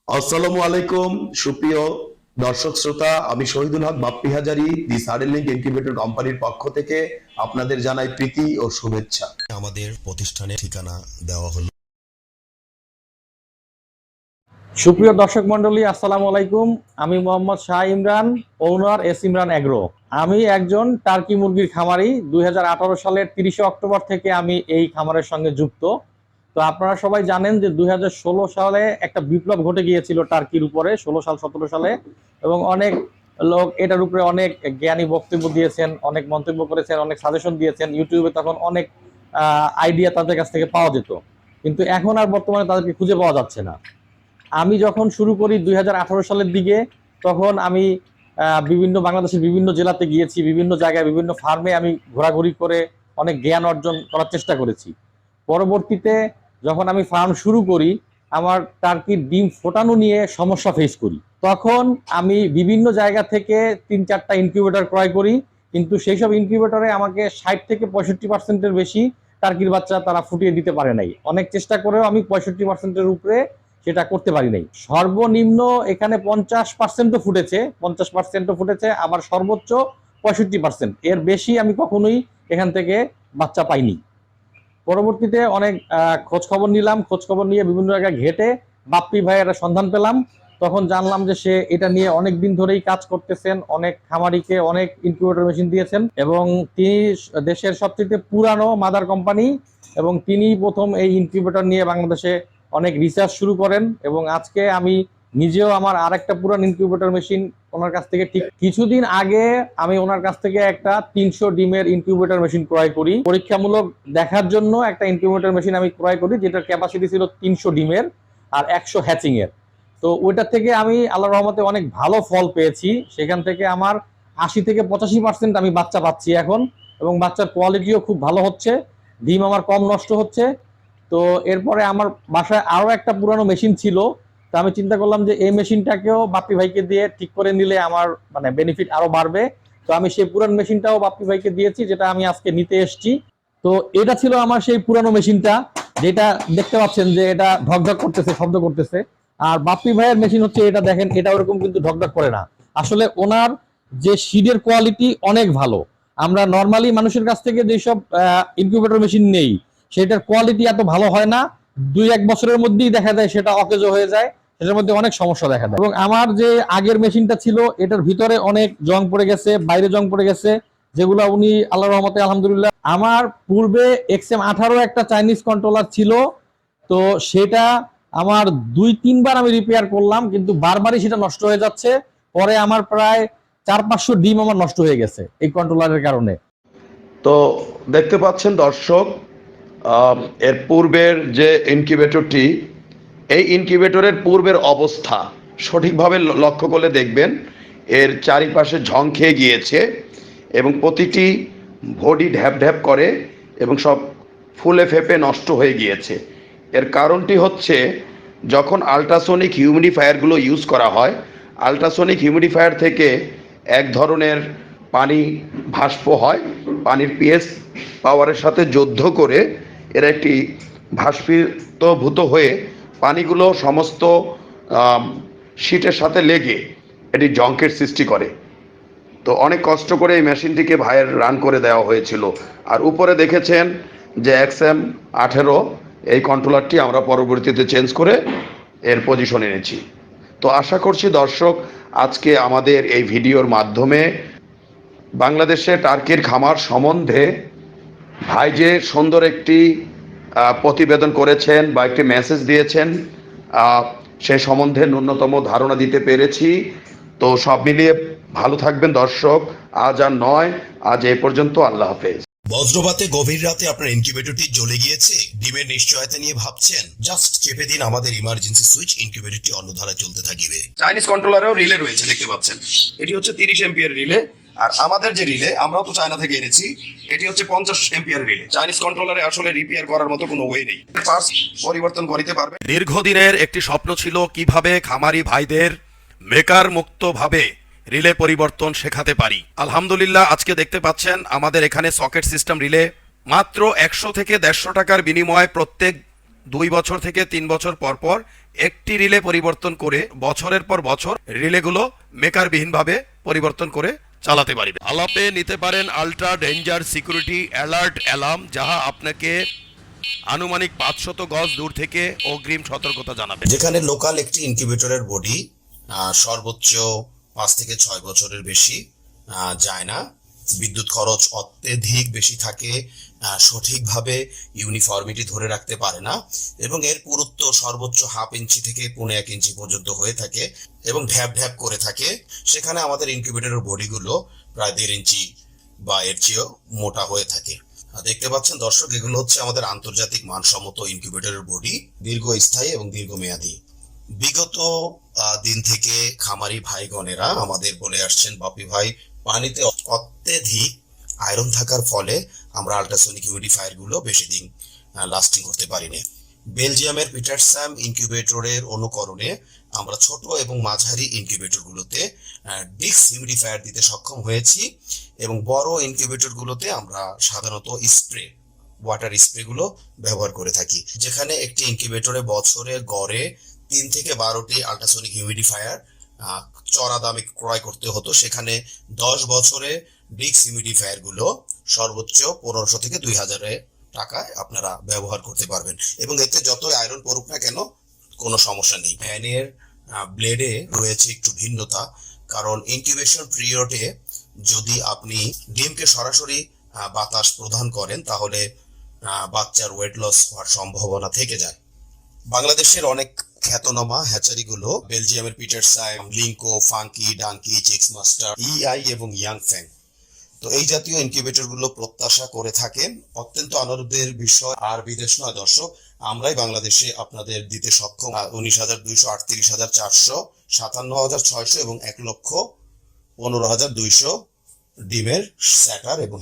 আসসালামু আলাইকুম সুপ্রিয় দর্শক শ্রোতা, আমি শহীদুল হক বাপ্পি হাজারি দি সাডেনলিংক ইনকিউবেটর কোম্পানির পক্ষ থেকে আপনাদের জানাই প্রীতি ও শুভেচ্ছা। আমাদের প্রতিষ্ঠানের ঠিকানা দেওয়া হলো। সুপ্রিয় দর্শক মন্ডলী, আসসালামু আলাইকুম। আমি মোহাম্মদ শাহ ইমরান, ওনার এস ইমরান এগ্রো। আমি একজন টার্কি মুরগির খামারি। 2018 সালের 30 অক্টোবর থেকে আমি এই খামারের সঙ্গে যুক্ত। তো আপনারা সবাই জানেন যে 2016 সালে একটা বিপ্লব ঘটে গিয়েছিল টার্কির উপরে, 16 সাল 17 সালে, এবং অনেক লোক এটার উপরে অনেক জ্ঞানী বক্তব্য দিয়েছেন, অনেক মন্তব্য করেছেন, অনেক সাজেশন দিয়েছেন। ইউটিউবে তখন অনেক আইডিয়া তাদের কাছ থেকে পাওয়া যেত, কিন্তু এখন আর বর্তমানে তাদেরকে খুঁজে পাওয়া যাচ্ছে না। আমি যখন শুরু করি 2018 সালের দিকে, তখন আমি বিভিন্ন বাংলাদেশের বিভিন্ন জেলাতে গিয়েছি, বিভিন্ন জায়গায় বিভিন্ন ফার্মে আমি ঘোরাঘুরি করে অনেক জ্ঞান অর্জন করার চেষ্টা করেছি। পরবর্তীতে যখন আমি ফার্ম শুরু করি, আমার টার্কির ডিম ফোটানো নিয়ে সমস্যা ফেস করি। তখন আমি বিভিন্ন জায়গা থেকে 3-4টা ইনকিউবেটর ক্রয় করি, কিন্তু সেই সব ইনকিউবেটরে আমাকে 60 থেকে 65%-এর বেশি টার্কির বাচ্চা তারা ফুটিয়ে দিতে পারে নাই। অনেক চেষ্টা করেও আমি 65%-এর উপরে সেটা করতে পারি নাই। সর্বনিম্ন এখানে 50%ও ফুটেছে, 50%ও ফুটেছে, আবার সর্বোচ্চ 65%। এর বেশি আমি কখনোই এখান থেকে বাচ্চা পাইনি। পরবর্তীতে অনেক খোঁজ খবর নিলাম, খোঁজ খবর নিয়ে বিভিন্ন জায়গায় ঘেটে বাপ্পি ভাইয়ের সন্ধান পেলাম। তখন জানলাম যে সে এটা নিয়ে অনেক দিন ধরেই কাজ করতেছেন, অনেক খামারিকে অনেক ইনকিউবেটর মেশিন দিয়েছেন, এবং তিনি দেশের সবচেয়ে পুরানো মাদার কোম্পানি, এবং তিনি প্রথম এই ইনকিউবেটর নিয়ে বাংলাদেশে অনেক রিসার্চ শুরু করেন। এবং আজকে আমি নিজেও আমার আরেকটা পুরান ইনকিউবেটর মেশিন ওনার কাছ থেকে, ঠিক কিছুদিন আগে আমি ওনার কাছ থেকে একটা 300 ডিমের ইনকিউবেটর মেশিন ক্রয় করি। পরীক্ষামূলক দেখার জন্য একটা ইনকিউবেটর মেশিন আমি ক্রয় করি, যেটার ক্যাপাসিটি ছিল 300 ডিমের আর 100 হ্যাচিং এর। তো ওইটা থেকে আমি আল্লাহর রহমতে অনেক ভালো ফল পেয়েছি। সেখান থেকে আমার 80 থেকে 85% আমি বাচ্চা পাচ্ছি এখন, এবং বাচ্চার কোয়ালিটিও খুব ভালো হচ্ছে, ডিম আমার কম নষ্ট হচ্ছে। তো এরপরে আমার বাসায় আরো একটা পুরানো মেশিন ছিল, তো আমি চিন্তা করলাম যে এই মেশিনটাকেও বাপ্পি ভাইকে দিয়ে ঠিক করে নিলে আমার মানে বেনিফিট আরো বাড়বে। তো আমি সেই পুরানো মেশিনটাও বাপ্পি ভাইকে দিয়েছি, যেটা আমি আজকে নিতে এসেছি। তো এটা ছিল আমার সেই পুরানো মেশিনটা, যেটা দেখতে পাচ্ছেন যে এটা ঢকঢক করতেছে, শব্দ করতেছে। আর বাপ্পি ভাইয়ের মেশিন হচ্ছে এটা, দেখেন এটা ওরকম কিন্তু ঢকঢক করে না। আসলে ওনার যে সিডের কোয়ালিটি অনেক ভালো। আমরা নর্মালি মানুষের কাছ থেকে যেসব ইনকিউবেটর মেশিন নেই, সেটার কোয়ালিটি এত ভালো হয় না। 2-1 বছরের মধ্যেই দেখা যায় সেটা অকেজো হয়ে যায়, সেটার মধ্যে অনেক সমস্যা দেখা দেয়। এবং আমার যে আগের মেশিনটা ছিল, এটার ভিতরে অনেক জং পড়ে গেছে, বাইরে জং পড়ে গেছে, যেগুলো উনি আল্লাহর রহমতে আলহামদুলিল্লাহ। আমার পূর্বে XM18 একটা চাইনিজ কন্ট্রোলার ছিল, তো সেটা আমার 2-3 বার আমি রিপেয়ার করলাম, কিন্তু বারবারই সেটা নষ্ট হয়ে যাচ্ছে। পরে আমার প্রায় 400-500 ডিম আমার নষ্ট হয়ে গেছে এই কন্ট্রোলারের কারণে। তো দেখতে পাচ্ছেন দর্শক, এর পূর্বের যে ইনকিউবেটরটি, এই ইনকিউবেটরের পূর্বের অবস্থা সঠিকভাবে লক্ষ্য করলে দেখবেন এর চারিপাশে ঝং খেয়ে গিয়েছে, এবং প্রতিটি বডি ঢ্যাপ ঢ্যাপ করে এবং সব ফুলে ফেপে নষ্ট হয়ে গিয়েছে। এর কারণটি হচ্ছে, যখন আল্ট্রাসোনিক হিউমিডিফায়ারগুলো ইউজ করা হয়, আল্ট্রাসোনিক হিউমিডিফায়ার থেকে এক ধরনের পানি ভাস্প হয়, পানির পিএইচ পাওয়ারের সাথে যুদ্ধ করে এরা একটি ভাস্পিতভূত হয়ে পানিগুলো সমস্ত শীটের সাথে লেগে এটি জংকের সৃষ্টি করে। তো অনেক কষ্ট করে এই মেশিনটিকে ভাইয়ের রান করে দেওয়া হয়েছিল। আর উপরে দেখেছেন যে XM18 এই কন্ট্রোলারটি আমরা পরবর্তীতে চেঞ্জ করে এর পজিশন এনেছি। তো আশা করছি দর্শক, আজকে আমাদের এই ভিডিওর মাধ্যমে বাংলাদেশে টার্কির খামার সম্বন্ধে ভাই যে সুন্দর একটি প্রতিবেদন করেছেন বা একটি মেসেজ দিয়েছেন, সে সম্বন্ধে ন্যূনতম ধারণা দিতে পেরেছি। তো সব মিলিয়ে ভালো থাকবেন দর্শক। আজ আর নয়, আজ এই পর্যন্ত। আল্লাহ হাফেজ। বজ্রপাতে গভীর রাতে আপনার ইনকিউবেটরটি জ্বলে গিয়েছে, ডিমের নিশ্চয়তা নিয়ে ভাবছেন? জাস্ট চেপে দিন আমাদের ইমার্জেন্সি সুইচ, ইনকিউবেটরটি অন্য ধারায় চলতে থাকবে। চাইনিজ কন্ট্রোলারেও রিলে রয়েছে, দেখতে পাচ্ছেন। এটি হচ্ছে 30 এম্পিয়ার রিলে, আর আমাদের যে রিলে আমরাও তো চায়না থেকে এনেছি, এটি হচ্ছে 50 এম্পিয়ার রিলে। চাইনিজ কন্ট্রোলারে আসলে রিপেয়ার করার মতো কোনো ওয়ে নেই, পার্টস পরিবর্তন করতে পারবে। দীর্ঘদিনের একটি স্বপ্ন ছিল কিভাবে খামারি ভাইদের মেকার মুক্ত ভাবে রিলে পরিবর্তন শেখাতে পারি। আলহামদুলিল্লাহ, আজকে দেখতে পাচ্ছেন আমাদের এখানে সকেট সিস্টেম রিলে মাত্র 100 থেকে 150 টাকার বিনিময়ে প্রত্যেক 2 বছর থেকে 3 বছর পর পর একটি রিলে পরিবর্তন করে বছরের পর বছর রিলেগুলো মেকারবিহীনভাবে পরিবর্তন করে চালাতে পারবে। আলাপে নিতে পারেন ultra danger security alert alarm, যাহা আপনাকে আনুমানিক 500 গজ দূর থেকে অগ্রিম সতর্কতা জানাবে। যেখানে লোকাল একটি ইনকিউবেটরের বডি সর্বোচ্চ 5 থেকে 6 বছরের বেশি যায় না, বিদ্যুৎ খরচ অত্যধিক বেশি থাকে, সঠিকভাবে ইউনিফর্মিটি ধরে রাখতে পারে না এবং এর পুরুত্ব সর্বোচ্চ 1/2 ইঞ্চি থেকে 1.5 ইঞ্চি পর্যন্ত হয়ে থাকে এবং ঢ্যাপ ঢ্যাপ করে থাকে। সেখানে আমাদের ইনকিউবেটরের বডিগুলো প্রায় 1.5 ইঞ্চি বা এর চেয়েও মোটা হয়ে থাকে। দেখতে পাচ্ছেন দর্শক, এগুলো হচ্ছে আমাদের আন্তর্জাতিক মানসম্মত ইনকিউবেটরের বডি, দীর্ঘস্থায়ী এবং দীর্ঘমেয়াদী। বিগত দিন থেকে খামারি ভাইগণেরা আমাদের বলে আসছেন, বাপি ভাই পানিতে অত্যধিক আয়রন থাকার ফলে আমরা আল্ট্রাসনিক হিউমিডিফায়ার গুলো বেশি দিন লাস্টিং করতে পারি না। বেলজিয়ামের পিটারসাম ইনকিউবেটরের অনুকরণে আমরা ছোট এবং মাঝারি ইনকিউবেটর গুলোতে ডিক্স হিউমিডিফায়ার দিতে সক্ষম হয়েছি এবং বড় ইনকিউবেটর গুলোতে আমরা সাধারণত ওয়াটার স্প্রে গুলো ব্যবহার করে থাকি। যেখানে একটি ইনকিউবেটরে বছরে গড়ে 3 থেকে 12টি আল্ট্রাসনিক হিউমিডিফায়ার চড়া দামে ক্রয় করতে হতো, সেখানে 10 বছরে ডিক্স হিউমিডিফায়ার গুলো সর্বোচ্চ 1500 থেকে 2000 টাকায় আপনারা ব্যবহার করতে পারবেন এবং এতে যতই আয়রন পড়ুক না কেন কোনো সমস্যা নেই। ফ্যানের ব্লেডে রয়েছে একটু ভিন্নতা, কারণ ইনকিউবেশন পিরিয়ডে যদি আপনি ডিমকে সরাসরি বাতাস প্রদান করেন তাহলে বাচ্চার ওয়েট লস হওয়ার সম্ভাবনা থেকে যায়। বাংলাদেশের অনেক খ্যাতনামা হ্যাচারিগুলো বেলজিয়ামের পিটারসাম, লিঙ্কো, ফাঙ্কি, ডাঙ্কি, চিক্স মাস্টার, ইআই এবং ইয়াং ফ্যাং, তো এই জাতীয় ইনকিউবেটর গুলো প্রত্যাশা করে থাকেন। অত্যন্ত আনন্দের বিষয় আর বিদেশ নয় দর্শক, আমরাই বাংলাদেশে আপনাদের দিতে সক্ষম 19,200, 38,400, 57,600 এবং 1,15,200 ডিমের স্যাটার এবং